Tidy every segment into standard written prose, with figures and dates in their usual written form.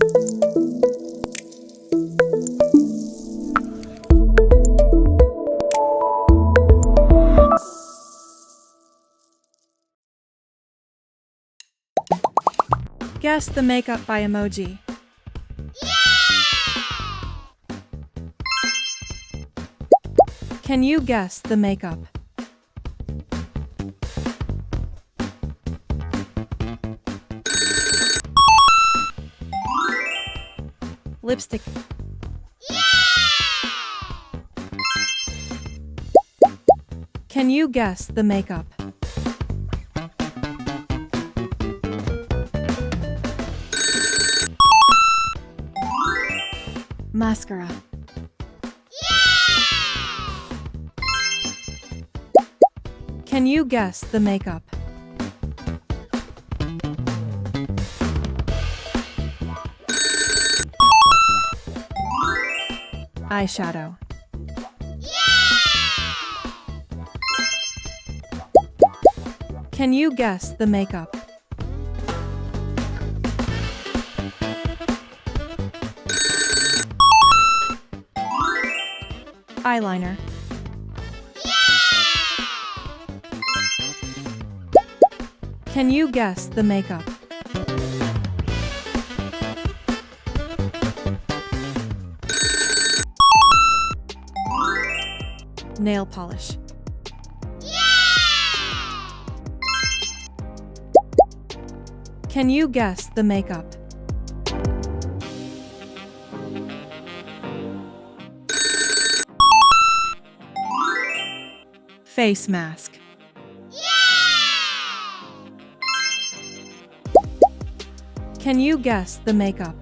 Guess the makeup by emoji. Can you guess the makeup? Lipstick. Can you guess the makeup? Mascara. Can you guess the makeup? Eyeshadow. Can you guess the makeup? Eyeliner. Can you guess the makeup? Nail polish. Can you guess the makeup? Face mask. Can you guess the makeup?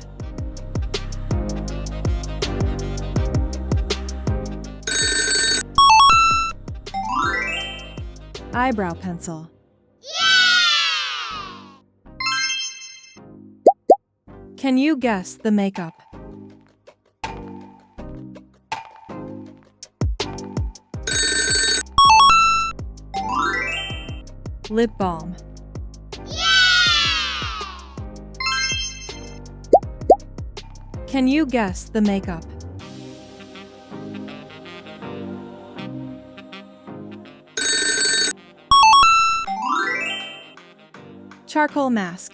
Eyebrow pencil. Can you guess the makeup? Lip balm. Can you guess the makeup? Charcoal mask.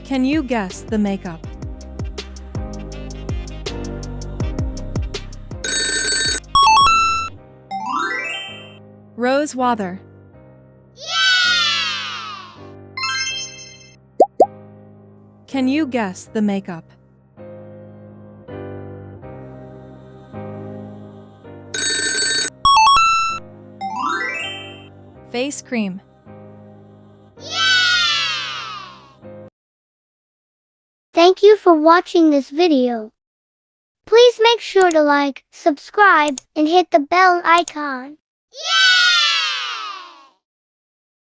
Can you guess the makeup? Rose water. Can you guess the makeup? Face cream. Thank you for watching this video. Please make sure to like, subscribe, and hit the bell icon.